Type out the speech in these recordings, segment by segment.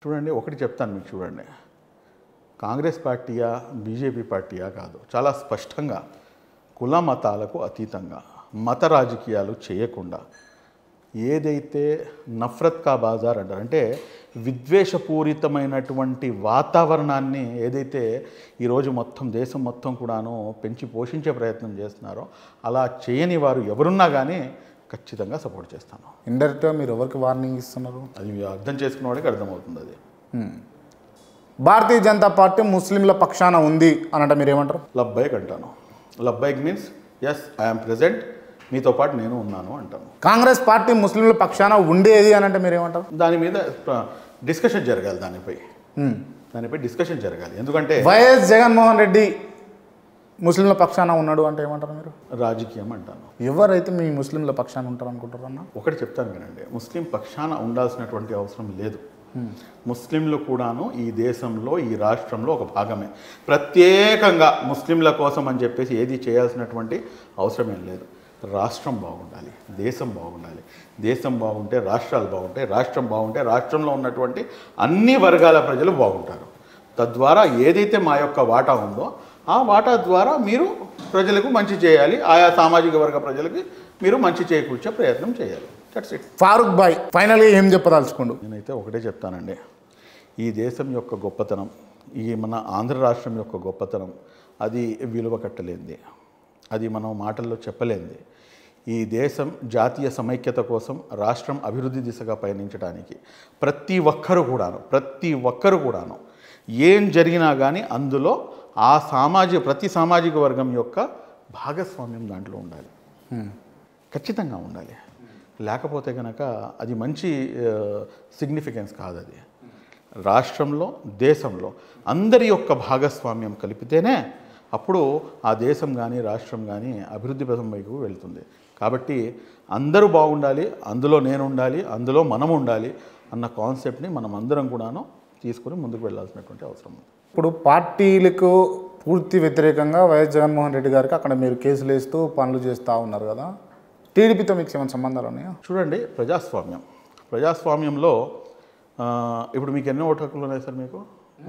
చూడండి, ఒకటి చెప్తాను మీకు. చూడండి, కాంగ్రెస్ పార్టీయా బీజేపీ పార్టీయా కాదు, చాలా స్పష్టంగా కుల మతాలకు అతీతంగా మత రాజకీయాలు చేయకుండా ఏదైతే నఫరత్ కా బాజార్ అంటారు, అంటే విద్వేషపూరితమైనటువంటి వాతావరణాన్ని ఏదైతే ఈరోజు మొత్తం దేశం మొత్తం కూడాను పెంచి పోషించే ప్రయత్నం చేస్తున్నారో అలా చేయని వారు ఎవరున్నా కానీ ఖచ్చితంగా సపోర్ట్ చేస్తాను. ఇండైరెక్ట్గా మీరు ఎవరికి వార్నింగ్ ఇస్తున్నారు? అది అర్థం చేసుకున్న వాడికి అర్థమవుతుంది. అది భారతీయ జనతా పార్టీ ముస్లింల పక్షాన ఉంది అనంటే మీరు ఏమంటారు? లబ్బైక్ అంటాను. లబ్బైక్ మీన్స్ ఎస్, ఐఎమ్ ప్రెజెంట్, మీతో పాటు నేను ఉన్నాను అంటాను. కాంగ్రెస్ పార్టీ ముస్లింల పక్షాన ఉండేది అనంటే మీరు ఏమంటారు? దాని మీద డిస్కషన్ జరగాలి. దానిపై డిస్కషన్ జరగాలి. ఎందుకంటే వైఎస్ జగన్మోహన్ రెడ్డి ముస్లింల పక్షాన ఉన్నాడు అంటే ఏమంటారు మీరు? రాజకీయం అంటాను. ఎవరైతే మీ ముస్లింల పక్షాన ఉంటారు అనుకుంటారు అన్న? ఒకటి చెప్తాను వినండి, ముస్లిం పక్షాన ఉండాల్సినటువంటి అవసరం లేదు. ముస్లింలు కూడాను ఈ దేశంలో, ఈ రాష్ట్రంలో ఒక భాగమే. ప్రత్యేకంగా ముస్లింల కోసం అని చెప్పేసి ఏది చేయాల్సినటువంటి అవసరం ఏం లేదు. రాష్ట్రం బాగుండాలి, దేశం బాగుండాలి. దేశం బాగుంటే రాష్ట్రాలు బాగుంటాయి, రాష్ట్రం బాగుంటే రాష్ట్రంలో ఉన్నటువంటి అన్ని వర్గాల ప్రజలు బాగుంటారు. తద్వారా ఏదైతే మా యొక్క వాటా ఉందో ఆ వాటా ద్వారా మీరు ప్రజలకు మంచి చేయాలి, ఆయా సామాజిక వర్గ ప్రజలకి మీరు మంచి చేకూర్చే ప్రయత్నం చేయాలి. That's it. ఫారూక్ భాయ్ ఫైనల్గా ఏం చెప్పదలుచుకోండు? నేనైతే ఒకటే చెప్తానండి, ఈ దేశం యొక్క గొప్పతనం, ఈ మన ఆంధ్ర రాష్ట్రం యొక్క గొప్పతనం అది విలువ కట్టలేంది, అది మనం మాటల్లో చెప్పలేంది. ఈ దేశం జాతీయ సమైక్యత కోసం, రాష్ట్రం అభివృద్ధి దిశగా పయనించడానికి ప్రతి ఒక్కరు కూడాను ఏం జరిగినా కానీ అందులో ఆ ప్రతి సామాజిక వర్గం యొక్క భాగస్వామ్యం దాంట్లో ఉండాలి, ఖచ్చితంగా ఉండాలి. లేకపోతే కనుక అది మంచి సిగ్నిఫికెన్స్ కాదు. అది రాష్ట్రంలో, దేశంలో అందరి యొక్క భాగస్వామ్యం కలిపితేనే అప్పుడు ఆ దేశం కానీ రాష్ట్రం కానీ అభివృద్ధి పథం వైపు వెళ్తుంది. కాబట్టి అందరూ బాగుండాలి, అందులో నేను ఉండాలి, అందులో మనం ఉండాలి అన్న కాన్సెప్ట్ని మనం అందరం కూడాను తీసుకొని ముందుకు వెళ్ళాల్సినటువంటి అవసరం ఉంది. ఇప్పుడు పార్టీలకు పూర్తి వ్యతిరేకంగా వైఎస్ జగన్మోహన్ రెడ్డి గారికి అక్కడ మీరు కేసులు వేస్తూ పనులు చేస్తూ ఉన్నారు కదా, టీడీపీతో మీకు ఏమైనా సంబంధాలు ఉన్నాయా? చూడండి, ప్రజాస్వామ్యంలో ఇప్పుడు మీకు ఎన్ని ఓటు హక్కులు ఉన్నాయి సార్? మీకు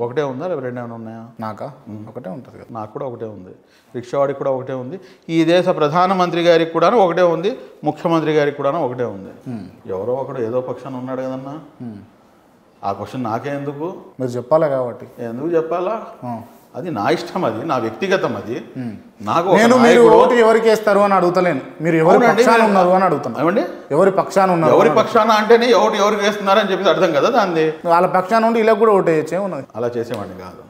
ఒకటే ఉందా లేదా రెండు ఏమైనా ఉన్నాయా? నాకా ఒకటే ఉంటుంది కదా. నాకు కూడా ఒకటే ఉంది, రిక్షావాడికి కూడా ఒకటే ఉంది, ఈ దేశ ప్రధానమంత్రి గారికి కూడా ఒకటే ఉంది, ముఖ్యమంత్రి గారికి కూడా ఒకటే ఉంది. ఎవరో ఒకడు ఏదో పక్షాన ఉన్నాడు కదన్నా. ఆ క్వశ్చన్ నాకే ఎందుకు? మీరు చెప్పాలి కాబట్టి. ఎందుకు చెప్పాలా? అది నా ఇష్టం, అది నా వ్యక్తిగతం. అది నాకు మీరు ఓటు ఎవరికి వేస్తారు అని అడుగుతలేను, మీరు ఎవరి పక్షాన ఉన్నారు అని అడుగుతున్నా. ఏమండి ఎవరి పక్షాన ఉన్నారు? ఎవరి పక్షాన అంటేనే ఎవరికి వేస్తున్నారని చెప్పి అర్థం కదా దాన్ని. వాళ్ళ పక్షాన ఉండి ఇలా కూడా ఓటు వేయచ్చే ఉన్నది. అలా చేసేవాడిని కాదు,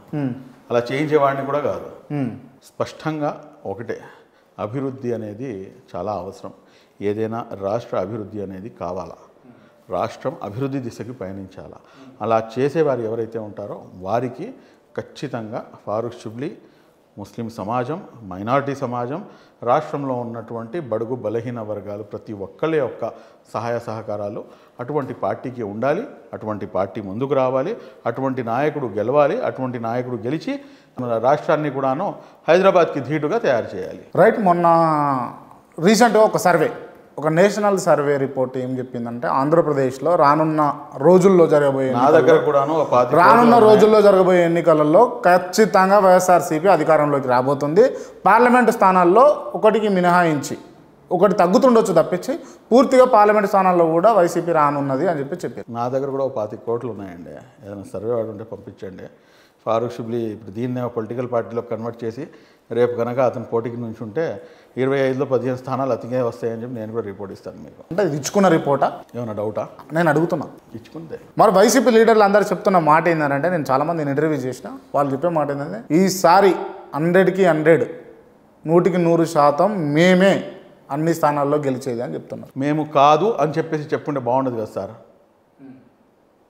అలా చేయించేవాడిని కూడా కాదు. స్పష్టంగా ఒకటే, అభివృద్ధి అనేది చాలా అవసరం. ఏదైనా రాష్ట్ర అభివృద్ధి అనేది కావాలా, రాష్ట్రం అభివృద్ధి దిశకి పయనించాలా. అలా చేసేవారు ఎవరైతే ఉంటారో వారికి ఖచ్చితంగా ఫారూక్ షిబ్లీ, ముస్లిం సమాజం, మైనారిటీ సమాజం, రాష్ట్రంలో ఉన్నటువంటి బడుగు బలహీన వర్గాలు ప్రతి ఒక్కళ్ళ యొక్క సహాయ సహకారాలు అటువంటి పార్టీకి ఉండాలి. అటువంటి పార్టీ ముందుకు రావాలి, అటువంటి నాయకుడు గెలవాలి, అటువంటి నాయకుడు గెలిచి మన రాష్ట్రాన్ని కూడాను హైదరాబాద్కి ధీటుగా తయారు చేయాలి. రైట్. మొన్న రీసెంట్గా ఒక సర్వే, ఒక నేషనల్ సర్వే రిపోర్ట్ ఏం చెప్పిందంటే ఆంధ్రప్రదేశ్లో రానున్న రోజుల్లో జరగబోయే ఎన్నికలలో ఖచ్చితంగా వైఎస్ఆర్సీపీ అధికారంలోకి రాబోతుంది. పార్లమెంటు స్థానాల్లో ఒకటికి మినహాయించి ఒకటి తగ్గుతుండొచ్చు తప్పించి పూర్తిగా పార్లమెంటు స్థానాల్లో కూడా వైసీపీ రానున్నది అని చెప్పారు. నా దగ్గర కూడా 25 కోట్లు ఉన్నాయండి, ఏదైనా సర్వే వాడు ఉంటే పంపించండి. ఫారూక్ షిబ్లీ ఇప్పుడు దీన్నే పొలిటికల్ పార్టీలో కన్వర్ట్ చేసి రేపు కనుక అతను పోటీకి నుంచి ఉంటే 25లో 15 స్థానాలు అతికే వస్తాయని చెప్పి నేను కూడా రిపోర్ట్ ఇస్తాను మీకు. అంటే ఇది ఇచ్చుకున్న రిపోర్టా? ఏమైనా డౌటా? నేను అడుగుతున్నా. ఇచ్చుకుంటే మరి వైసీపీ లీడర్లు అందరూ చెప్తున్న మాట ఏంటంటే, నేను చాలామంది ఇంటర్వ్యూ చేసిన, వాళ్ళు చెప్పే మాట ఏంటంటే ఈసారి 100కి 100, 100కి 100% మేమే అన్ని స్థానాల్లో గెలిచేది అని చెప్తున్నారు. మేము కాదు అని చెప్పేసి చెప్పుకుంటే బాగుండదు కదా సార్.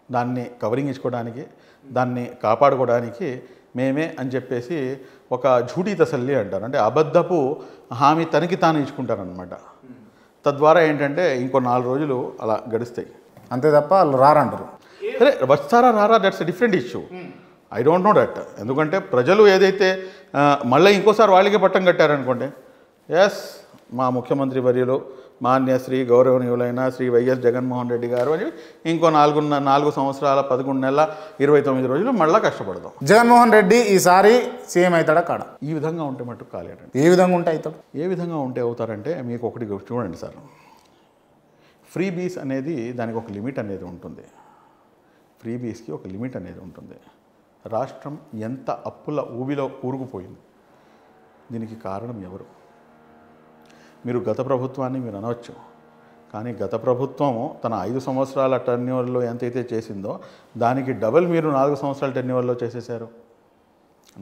దాన్ని కవరింగ్ ఇచ్చుకోవడానికి, దాన్ని కాపాడుకోవడానికి మేమే అని చెప్పేసి ఒక ఝూటీ తసల్లి అంటారు, అంటే అబద్ధపు హామీ తనకి తాను ఇచ్చుకుంటారనమాట. తద్వారా ఏంటంటే ఇంకో 4 రోజులు అలా గడుస్తాయి, అంతే తప్ప వాళ్ళు రారంటారు. సరే వస్తారా రారా, that's a different issue. I don't know that. ఎందుకంటే ప్రజలు ఏదైతే మళ్ళీ ఇంకోసారి వాళ్ళకే పట్టం కట్టారనుకోండి, ఎస్ మా ముఖ్యమంత్రి వర్యులు మాన్యశ్రీ గౌరవనీయులైన శ్రీ వైఎస్ జగన్మోహన్ రెడ్డి గారు అని ఇంకో 4 సంవత్సరాల 11 నెలల 29 రోజులు మళ్ళీ కష్టపడదాం. జగన్మోహన్ రెడ్డి ఈసారి సీఎం అవుతాడా కాడా? ఈ విధంగా ఉంటే మటుకు కాలేడండి. ఏ విధంగా ఉంటే అవుతాడు? ఏ విధంగా ఉంటే అవుతారంటే మీకు ఒకటి చూడండి సార్, ఫ్రీ బీస్ అనేది దానికి ఒక లిమిట్ అనేది ఉంటుంది. ఫ్రీ బీస్కి ఒక లిమిట్ అనేది ఉంటుంది. రాష్ట్రం ఎంత అప్పుల ఊబిలో కూరుకుపోయింది, దీనికి కారణం ఎవరు? మీరు గత ప్రభుత్వాన్ని మీరు అనవచ్చు, కానీ గత ప్రభుత్వము తన 5 సంవత్సరాల టెన్యూర్లో ఎంతైతే చేసిందో దానికి డబుల్ మీరు 4 సంవత్సరాల టెన్యూర్లో చేసేసారు.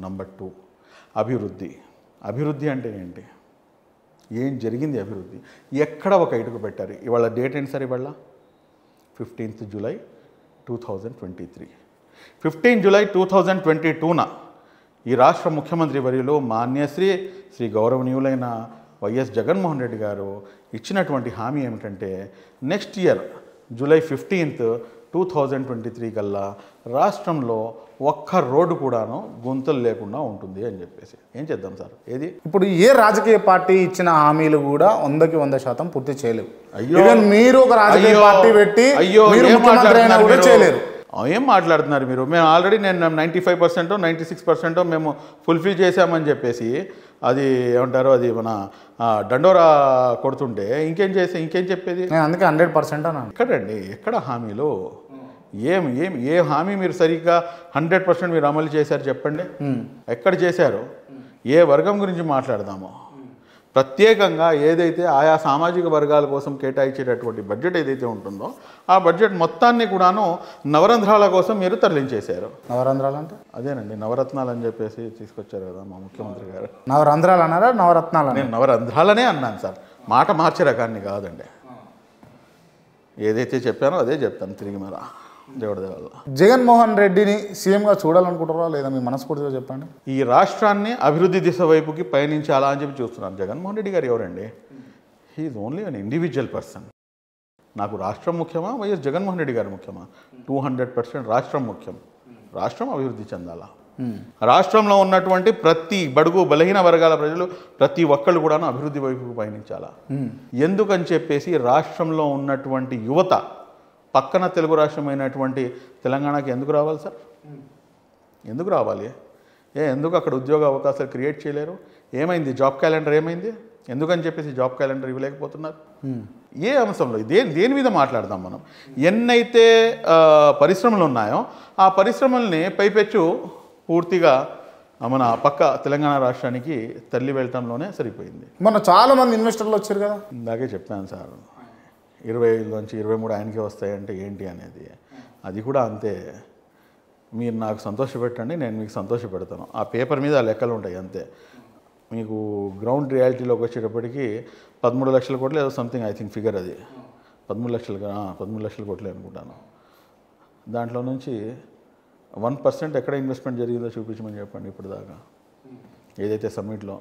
నంబర్ 2, అభివృద్ధి అంటే ఏంటి? ఏం జరిగింది అభివృద్ధి? ఎక్కడ ఒక ఇటుకు పెట్టారు? ఇవాళ డేట్ ఏంటి సార్? ఇవాళ 15th July 2023. 15 July 2022న ఈ రాష్ట్ర ముఖ్యమంత్రి వర్యులు మాన్యశ్రీ శ్రీ గౌరవనీయులైన వైఎస్ జగన్మోహన్ రెడ్డి గారు ఇచ్చినటువంటి హామీ ఏమిటంటే నెక్స్ట్ ఇయర్ July 15th 2023 కల్లా రాష్ట్రంలో ఒక్క రోడ్డు కూడాను గుంతలు లేకుండా ఉంటుంది అని చెప్పేసి. ఏం చేద్దాం సార్? ఏది ఇప్పుడు ఏ రాజకీయ పార్టీ ఇచ్చిన హామీలు కూడా 100కి 100% పూర్తి చేయలేవు. అయ్యో, ఈవెన్ మీరు ఒక రాజకీయ పార్టీ పెట్టి మీరు ముఖ్యమంత్రి అయినా కూడా చేయలేరు. ఏం మాట్లాడుతున్నారు మీరు? మేము ఆల్రెడీ నేను 95% 96% మేము ఫుల్ఫిల్ చేశామని చెప్పేసి అది ఏమంటారు, అది మన దండోరా కొడుతుంటే ఇంకేం చెప్పేది? నేను అందుకే 100% అన్నాను. ఎక్కడండి? ఎక్కడ హామీలు? ఏ హామీ మీరు సరిగ్గా 100% మీరు అమలు చేశారు చెప్పండి? ఎక్కడ చేశారు? ఏ వర్గం గురించి మాట్లాడదాము? ప్రత్యేకంగా ఏదైతే ఆయా సామాజిక వర్గాల కోసం కేటాయించేటటువంటి బడ్జెట్ ఏదైతే ఉంటుందో ఆ బడ్జెట్ మొత్తాన్ని కూడాను నవరంధ్రాల కోసం మీరు తరలించేశారు. నవరంధ్రాలు అంటే అదేనండి, నవరత్నాలు అని చెప్పేసి తీసుకొచ్చారు కదా మా ముఖ్యమంత్రి గారు. నవరంధ్రాలు అన్నారా నవరత్నాలు? నేను నవరంధ్రాలనే అన్నాను సార్, మాట మార్చే రకాన్ని కాదండి. ఏదైతే చెప్పానో అదే చెప్తాను తిరిగి మరా దేవుడి వల్ల. జగన్మోహన్ రెడ్డిని సీఎంగా చూడాలనుకుంటారా లేదా? మీ మనస్ఫూర్తిగా చెప్పండి. ఈ రాష్ట్రాన్ని అభివృద్ధి దిశ వైపుకి పయనించాలా అని చెప్పి చూస్తున్నాను. జగన్మోహన్ రెడ్డి గారు ఎవరండి? He is only an individual person. నాకు రాష్ట్రం ముఖ్యమా, వైఎస్ జగన్మోహన్ రెడ్డి గారు ముఖ్యమా? 200% రాష్ట్రం ముఖ్యం. రాష్ట్రం అభివృద్ధి చెందాలా. రాష్ట్రంలో ఉన్నటువంటి ప్రతి బడుగు బలహీన వర్గాల ప్రజలు ప్రతి ఒక్కళ్ళు కూడా అభివృద్ధి వైపుకు పయనించాలా. ఎందుకని చెప్పేసి రాష్ట్రంలో ఉన్నటువంటి యువత పక్కన తెలుగు రాష్ట్రమైనటువంటి తెలంగాణకి ఎందుకు రావాలి సార్? ఎందుకు రావాలి? ఎందుకు అక్కడ ఉద్యోగ అవకాశాలు క్రియేట్ చేయలేరు? ఏమైంది? జాబ్ క్యాలెండర్ ఏమైంది? ఎందుకని చెప్పేసి జాబ్ క్యాలెండర్ ఇవ్వలేకపోతున్నారు? ఏ అంశంలో దేని మీద మాట్లాడదాం మనం? ఎన్నైతే పరిశ్రమలు ఉన్నాయో ఆ పరిశ్రమల్ని పైపెచ్చు పూర్తిగా మన పక్క తెలంగాణ రాష్ట్రానికి తరలి వెళ్ళటంలోనే సరిపోయింది. మొన్న చాలామంది ఇన్వెస్టర్లు వచ్చారు కదా. ఇందాకే చెప్పాను సార్, 25 నుంచి 23 ఆయనకే వస్తాయంటే ఏంటి అనేది. అది కూడా అంతే. మీరు నాకు సంతోషపెట్టండి, నేను మీకు సంతోషపెడతాను. ఆ పేపర్ మీద ఆ లెక్కలు ఉంటాయి అంతే. మీకు గ్రౌండ్ రియాలిటీలోకి వచ్చేటప్పటికి 13 లక్షల కోట్లు ఏదో సంథింగ్ ఐ థింక్ ఫిగర్ అది. 13 లక్షల కోట్లే అనుకుంటాను. దాంట్లో నుంచి 1% ఎక్కడ ఇన్వెస్ట్మెంట్ జరిగిందో చూపించమని చెప్పండి ఇప్పుడు దాకా. ఏదైతే సమ్మిట్లో